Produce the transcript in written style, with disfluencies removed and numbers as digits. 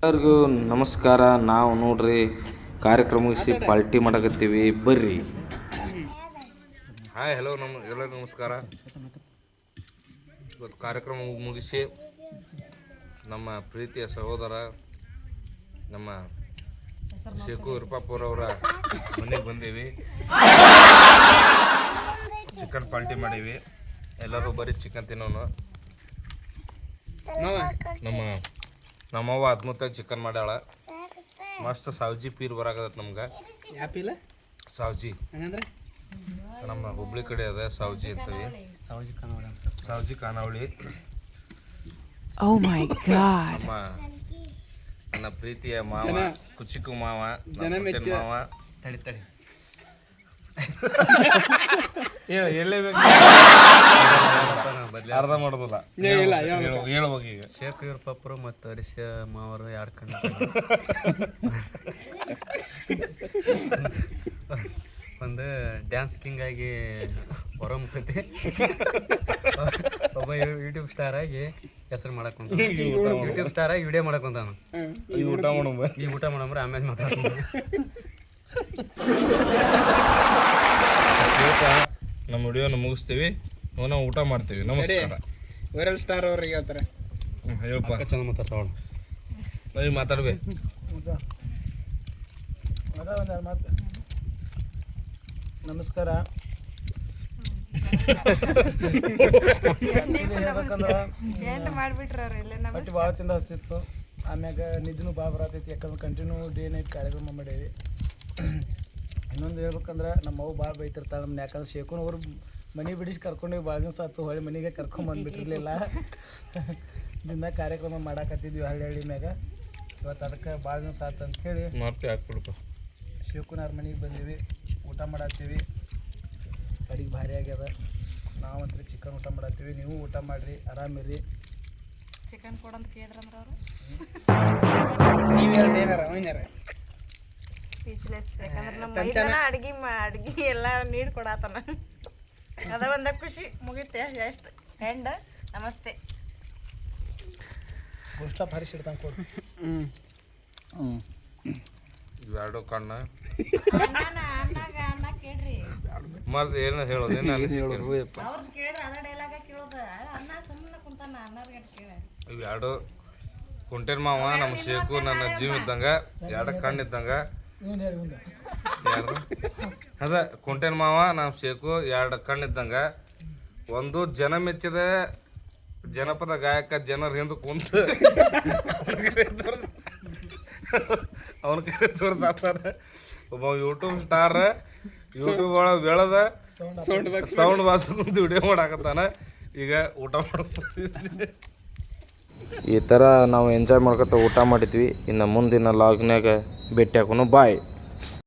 ಎಲ್ಲರಿಗೂ ನಮಸ್ಕಾರ. ನಾವು ನೋಡ್ರಿ ಕಾರ್ಯಕ್ರಮ ಮುಗಿಸಿ ಪಾರ್ಟಿ ಮಾಡಕತ್ತೀವಿ, ಬರ್ರಿ. ಹಾಯ್ ಹಲೋ ಎಲ್ಲರಿಗೂ ನಮಸ್ಕಾರ. ಇವತ್ತು ಕಾರ್ಯಕ್ರಮ ಮುಗಿಸಿ ನಮ್ಮ ಪ್ರೀತಿಯ ಸಹೋದರ ನಮ್ಮ ಶೇಖು ಇರ್ಪಾಪುರವರ ಮನೆಗೆ ಬಂದೀವಿ. ಚಿಕನ್ ಪಾರ್ಟಿ ಮಾಡೀವಿ. ಎಲ್ಲರೂ ಬರೀ ಚಿಕನ್ ತಿನ್ನೋನು. ನಮ್ಮವ್ವ ಅದ್ಮುತ್ತಾಗಿ ಚಿಕನ್ ಮಾಡ್ಯಾಳ. ಮಸ್ತ್ ಸಾವ್ಜಿ ಪೀರ್ ಬರಾಕತ್ತ ನಮ್ಗೆ. ಸಾವ್ಜಿ ನಮ್ಮ ಹುಬ್ಳಿ ಕಡೆ ಅದ ಸಾವ್ಜಿ ಅಂತೀವಿ. ಸಾವ್ಜಿ ಖಾನಾವಳಿ. ನಮ್ಮ ನನ್ನ ಪ್ರೀತಿಯ ಮಾವ ಕುಚಿಕು ಮಾವ ಮಾವ ತಡಿ ಹೇಳಬೇಕು, ಅರ್ಧ ಮಾಡೋದಿಲ್ಲ, ಹೇಳ್ಬೇಕು. ಈಗ ಶೇಖ್ ಇರ್ಪಾಪುರ ಮತ್ತು ಹರೀಶ ಮಾವರು ಎರಡು ಕಣ್ಣು ಒಂದು ಡ್ಯಾನ್ಸ್ ಕಿಂಗ್ ಆಗಿ ಹೊರಮುಖತೆ ಒಬ್ಬ ಯೂಟ್ಯೂಬ್ ಸ್ಟಾರ್ ಆಗಿ ಹೆಸರು ಮಾಡಕೊಂತ, ಯೂಟ್ಯೂಬ್ ಸ್ಟಾರ್ ಆಗಿ ವಿಡಿಯೋ ಮಾಡಕೊಂತಾನ. ಈ ಊಟ ಮಾಡಂಬ್ರೆ ಆಮೇಲೆ ಮಾತಾಡ್ತಾನೆ. ನಮ್ಮ ವಿಡಿಯೋನ ಮುಗಿಸ್ತೀವಿ, ನಾವು ಊಟ ಮಾಡ್ತೀವಿ. ನಮಸ್ಕಾರ. ವೈರಲ್ ಸ್ಟಾರ್ ಅವ್ರಿಗೆ ಹೇಳ್ತಾರೆ. ಹೇಳಪ್ಪ, ಚಂದ ಮಾತಾಡ್ತಾವಳು. ನಾವು ಮಾತಾಡ್ಬೇಕು. ನಮಸ್ಕಾರ. ಹೇಳ್ಬೇಕಂದ್ರೆ ಬಟ್ ಭಾಳ ಚಂದ ಹಸ್ತಿತ್ತು. ಆಮ್ಯಾಗ ನಿದ್ದಿನೂ ಭಾಳ ಬರತೈತಿ, ಯಾಕಂದ್ರೆ ಕಂಟಿನ್ಯೂ ಡೇ ನೈಟ್ ಕಾರ್ಯಕ್ರಮ ಮಾಡೇವಿ. ಇನ್ನೊಂದು ಹೇಳ್ಬೇಕಂದ್ರೆ ನಮ್ಮ ಅವು ಭಾಳ ಬೈತಿರ್ತಾಳೆ ನಮ್ಮನ್ನ, ಯಾಕಂದ್ರೆ ಶೇಖೂನ್ ಅವ್ರು ಮನೆ ಬಿಡಿಸಿ ಕರ್ಕೊಂಡೋಗಿ ಭಾಳ ದಿವಸ ಆಯ್ತು, ಹೊಳ್ಳಿ ಮನೆಗೆ ಕರ್ಕೊಂಬಂದ್ಬಿಟ್ಟಿರಲಿಲ್ಲ. ದಿನ ಕಾರ್ಯಕ್ರಮ ಮಾಡಾಕತ್ತಿದ್ವಿ ಹಳ್ಳಿ ಮ್ಯಾಗ. ಇವತ್ತು ಅದಕ್ಕೆ ಭಾಳ ದಿವಸ ಆಯ್ತು ಅಂಥೇಳಿ ಶೇಖೂನ್ ಅವ್ರ ಮನೆಗೆ ಬಂದೀವಿ. ಊಟ ಮಾಡತ್ತೀವಿ. ಅಡಿಗೆ ಭಾರಿ ಆಗ್ಯದ. ನಾವಂತ್ರಿ ಚಿಕನ್ ಊಟ ಮಾಡತ್ತೀವಿ. ನೀವು ಊಟ ಮಾಡಿರಿ, ಆರಾಮಿರಿ. ಚಿಕನ್ ಕೊಡಂತ ಕೇಳಿದ್ರಂದ್ರೆ ಅವರು ಸ್ಪೀಚ್ಲೆಸ್. ಯಾಕಂದ್ರೆ ನಮ್ಮ ಮೈದಾನ ಅಡ್ಗಿ ಎಲ್ಲ ನೀಡಿ ಕೊಡಾತನ. ಅದ ಒಂದ ಖುಷಿ ಮುಗಿತೆ. ಎಷ್ಟು ಹೆಂಡ ನಮಸ್ತೆ. ಗೋಸ್ಟ ಭಾರಿ ಸಿಡ್ತಾನೆ ಕೊಡು. ಇವೆರಡು ಕಣ್ಣ ಅನ್ನ ಕೇಳ್ರಿ. ಮತ್ತೆ ಏನು ಹೇಳೋದು? ಅವ್ರನ್ನ ಕೇಳಿದ್ರೆ ಅದ ಡೈಲಾಗ ಕೇಳೋದು. ಅನ್ನ ಸುಮ್ಮನೆ ಕುಂತಾನ, ಅನ್ನದ ಕೇಳ. ಇವೆರಡು ಕುಂಟೇನ್ ಮಾವ ನಮ್ಮ ಶೇಖು ನನ್ನ ಜೀವ ಇದ್ದಂಗ, ಎರಡು ಕಣ್ಣು ಇದ್ದಂಗ. ಅದ ಕುಂಟೇನ್ ಮಾವ ನಮ್ಮ ಶೇಖು ಎರಡು ಕಣ್ಣು ಇದ್ದಂಗ. ಒಂದು ಜನ ಮೆಚ್ಚಿದ ಜನಪದ ಗಾಯಕ, ಜನರ ಹಿಂದೆ ಕುಂತ ಅವನ ಕಡೆ ತೋರ್ಸಾತಾರ. ಒಬ್ಬ ಯೂಟ್ಯೂಬ್ ಸ್ಟಾರ್, ಯೂಟ್ಯೂಬ್ ಒಳಗೆ ಬೆಳೆದ ಸೌಂಡ್ ಬಾಕ್ಸ್ ಕುಂತು ವಿಡಿಯೋ ಮಾಡಾಕತ್ತಾನ. ಈಗ ಊಟ ಮಾಡ್ತೀವಿ. ಈ ಥರ ನಾವು ಎಂಜಾಯ್ ಮಾಡ್ಕೊತ ಊಟ ಮಾಡಿದ್ವಿ. ಇನ್ನು ಮುಂದಿನ ಲಾಗ್ನಾಗ ಭೇಟಿ ಹಾಕೋಣ. ಬಾಯ್.